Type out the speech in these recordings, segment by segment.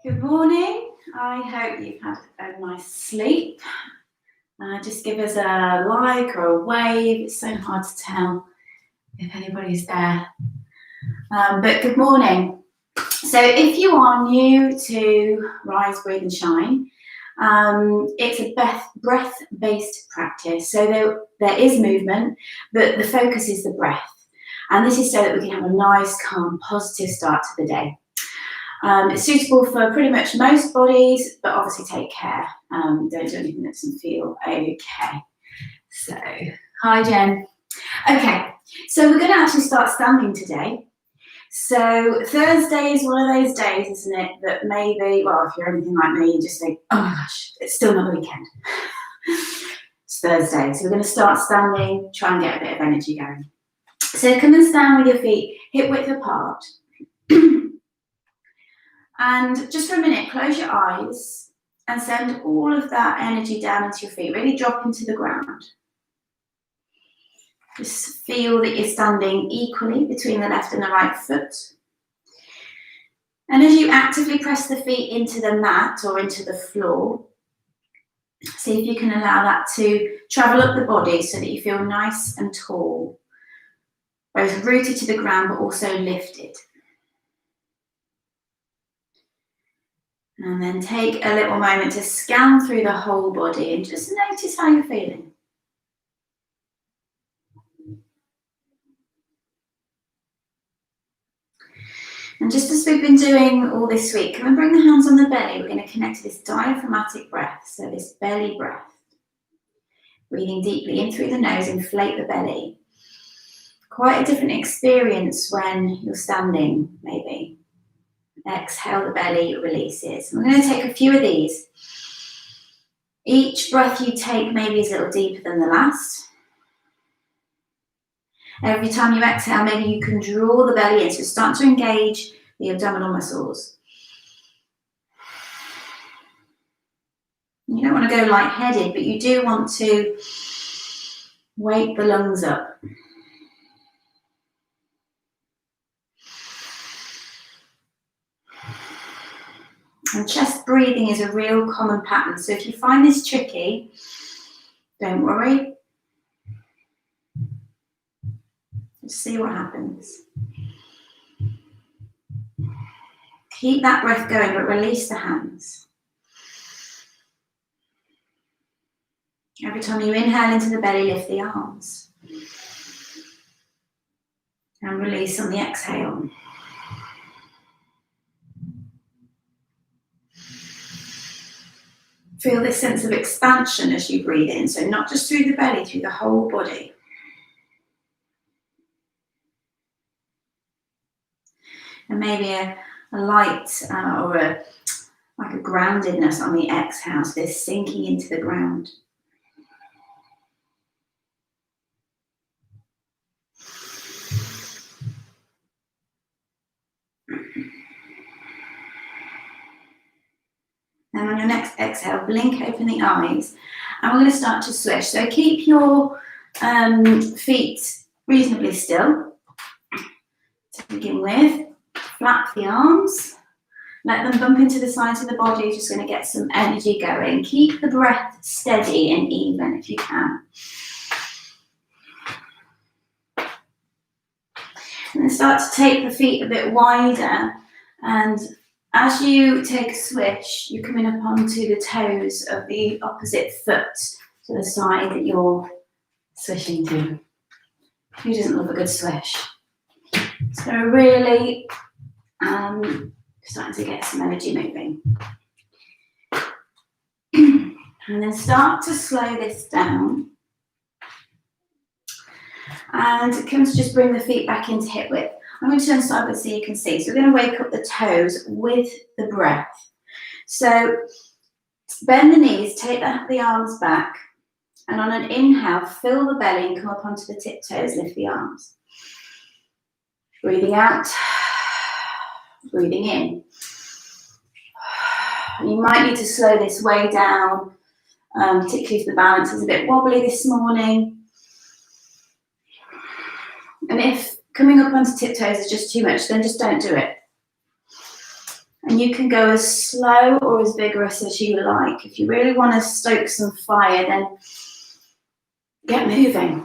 Good morning. I hope you've had a nice sleep. Just give us a like or a wave. It's so hard to tell if anybody's there. But good morning. So if you are new to Rise, Breathe and Shine, it's a breath-based practice. So there is movement, but the focus is the breath. And this is so that we can have a nice, calm, positive start to the day. It's suitable for pretty much most bodies, but obviously take care. Don't do anything that doesn't feel okay. So, hi Jen. Okay, so we're going to actually start standing today. So Thursday is one of those days, isn't it, that maybe, well, if you're anything like me, you just think, oh my gosh, it's still not the weekend. It's Thursday, so we're going to start standing, try and get a bit of energy going. So come and stand with your feet hip width apart. And just for a minute, close your eyes and send all of that energy down into your feet. Really drop into the ground. Just feel that you're standing equally between the left and the right foot. And as you actively press the feet into the mat or into the floor, see if you can allow that to travel up the body so that you feel nice and tall, both rooted to the ground but also lifted. And then take a little moment to scan through the whole body and just notice how you're feeling. And just as we've been doing all this week, can we bring the hands on the belly? We're going to connect to this diaphragmatic breath, so this belly breath. Breathing deeply in through the nose, inflate the belly. Quite a different experience when you're standing, maybe. Exhale, the belly releases. We're going to take a few of these. Each breath you take maybe is a little deeper than the last. Every time you exhale, maybe you can draw the belly in, so start to engage the abdominal muscles. You don't want to go lightheaded, but you do want to wake the lungs up. And chest breathing is a real common pattern. So if you find this tricky, don't worry. Just see what happens. Keep that breath going, but release the hands. Every time you inhale into the belly, lift the arms. And release on the exhale. Feel this sense of expansion as you breathe in, so not just through the belly, through the whole body. And maybe a light or like a groundedness on the exhale, so this sinking into the ground. And on your next exhale, blink open the eyes. And we're going to start to swish. So keep your feet reasonably still to begin with. Flap the arms. Let them bump into the sides of the body. Just going to get some energy going. Keep the breath steady and even if you can. And then start to take the feet a bit wider, and as you take a swish, you're coming up onto the toes of the opposite foot to the side that you're swishing to. Who doesn't love a good swish? So really starting to get some energy moving. And then start to slow this down. And come to just bring the feet back into hip width. I'm going to turn sideways so you can see. So we're going to wake up the toes with the breath. So bend the knees, take the arms back, and on an inhale, fill the belly and come up onto the tiptoes, lift the arms. Breathing out, breathing in. You might need to slow this way down, particularly if the balance is a bit wobbly this morning. And if coming up onto tiptoes is just too much, then just don't do it. And you can go as slow or as vigorous as you like. If you really want to stoke some fire, then get moving.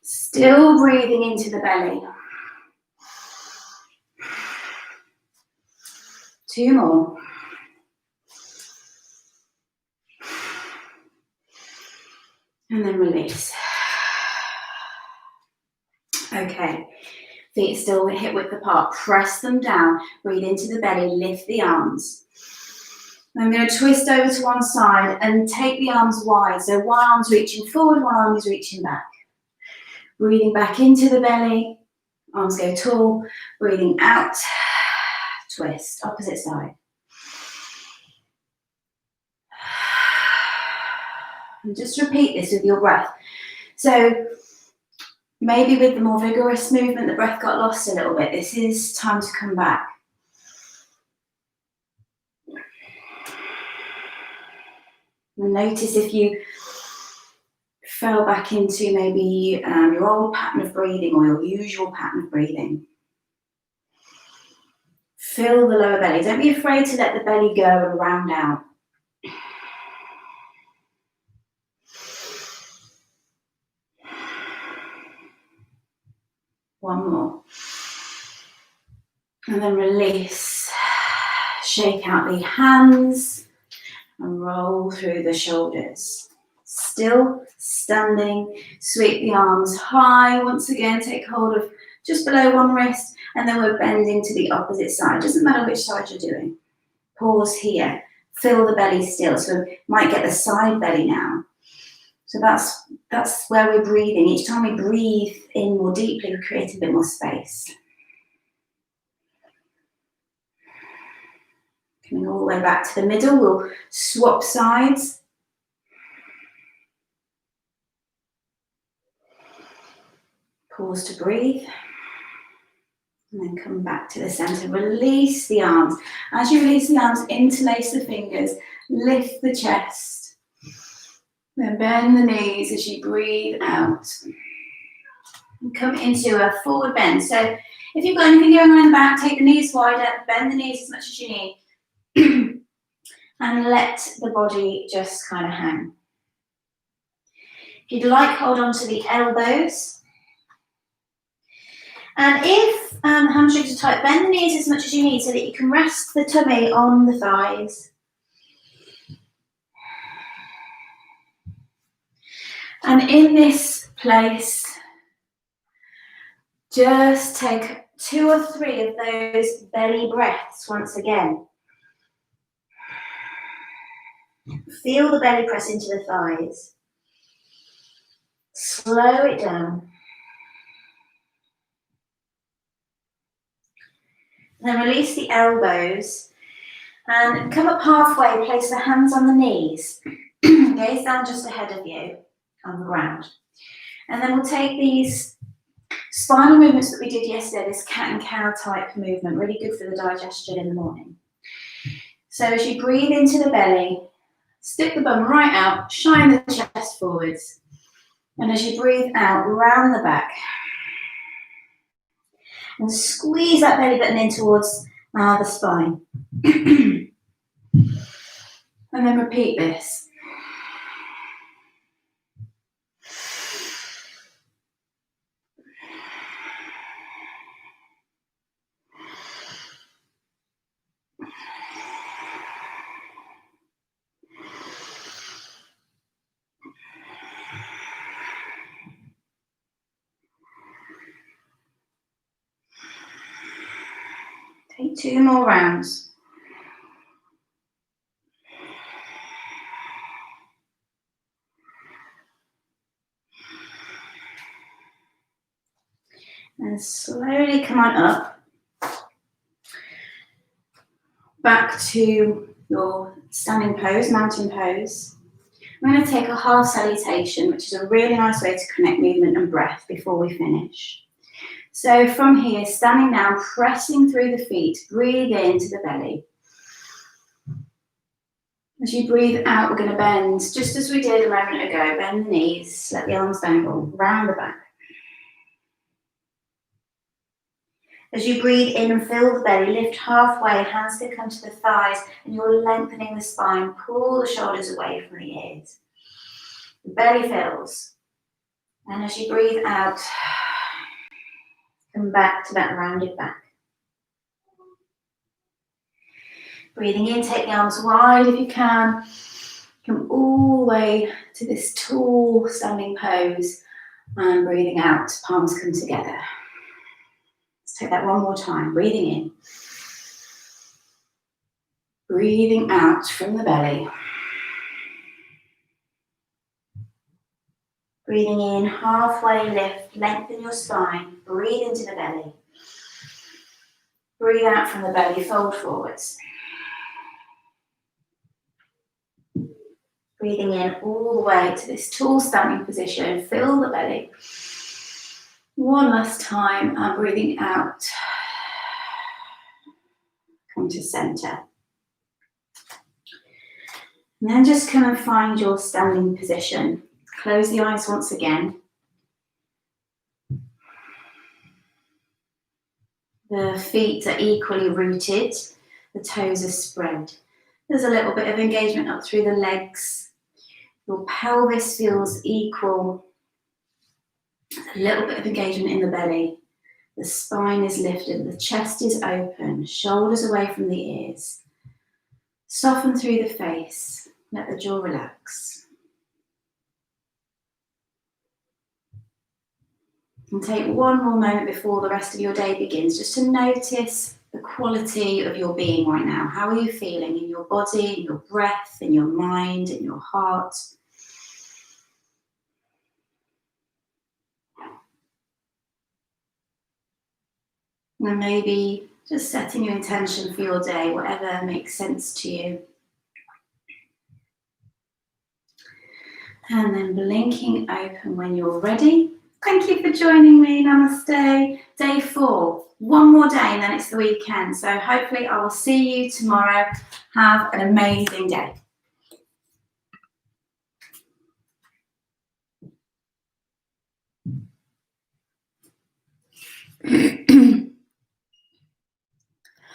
Still breathing into the belly. 2 more. And then release. Okay, feet still hip width apart. Press them down. Breathe into the belly. Lift the arms. I'm going to twist over to one side and take the arms wide. So one arm's reaching forward, one arm is reaching back. Breathing back into the belly. Arms go tall. Breathing out. Twist. Opposite side. And just repeat this with your breath. So maybe with the more vigorous movement, the breath got lost a little bit. This is time to come back. And notice if you fell back into maybe your old pattern of breathing or your usual pattern of breathing. Fill the lower belly. Don't be afraid to let the belly go and round out. One more. And then release. Shake out the hands and roll through the shoulders. Still standing. Sweep the arms high. Once again, take hold of just below one wrist, and then we're bending to the opposite side. Doesn't matter which side you're doing. Pause here. Fill the belly still. So we might get the side belly now. So that's where we're breathing. Each time we breathe in more deeply, we create a bit more space. Coming all the way back to the middle, we'll swap sides. Pause to breathe. And then come back to the center. Release the arms. As you release the arms, interlace the fingers. Lift the chest. Then bend the knees as you breathe out. And come into a forward bend. So if you've got anything going on in the back, take the knees wider, bend the knees as much as you need. And let the body just kind of hang. If you'd like, hold on to the elbows. And if hamstrings are tight, bend the knees as much as you need so that you can rest the tummy on the thighs. And in this place, just take 2 or 3 of those belly breaths once again. Feel the belly press into the thighs. Slow it down. Then release the elbows and come up halfway, place the hands on the knees. Gaze down just ahead of you on the ground. And then we'll take these spinal movements that we did yesterday, this cat and cow type movement, really good for the digestion in the morning. So as you breathe into the belly, stick the bum right out, shine the chest forwards. And as you breathe out, round the back. And squeeze that belly button in towards the spine. And then repeat this. Take 2 more rounds. And slowly come on up. Back to your standing pose, mountain pose. I'm going to take a half salutation, which is a really nice way to connect movement and breath before we finish. So from here, standing down, pressing through the feet, breathe into the belly. As you breathe out, we're going to bend, just as we did a moment ago. Bend the knees, let the arms dangle, round the back. As you breathe in and fill the belly, lift halfway, hands can come to the thighs, and you're lengthening the spine. Pull the shoulders away from the ears. The belly fills. And as you breathe out, come back to that rounded back. Breathing in, take the arms wide if you can. Come all the way to this tall standing pose. And breathing out, palms come together. Let's take that one more time. Breathing in. Breathing out from the belly. Breathing in, halfway lift, lengthen your spine. Breathe into the belly. Breathe out from the belly, fold forwards. Breathing in all the way to this tall standing position. Fill the belly. One last time, and breathing out. Come to center. And then just come and find your standing position. Close the eyes once again. The feet are equally rooted. The toes are spread. There's a little bit of engagement up through the legs. Your pelvis feels equal. A little bit of engagement in the belly. The spine is lifted. The chest is open. Shoulders away from the ears. Soften through the face. Let the jaw relax. And take one more moment before the rest of your day begins, just to notice the quality of your being right now. How are you feeling in your body, in your breath, in your mind, in your heart? And maybe just setting your intention for your day, whatever makes sense to you. And then blinking open when you're ready. Thank you for joining me. Namaste. Day 4. One more day and then it's the weekend. So hopefully I will see you tomorrow. Have an amazing day.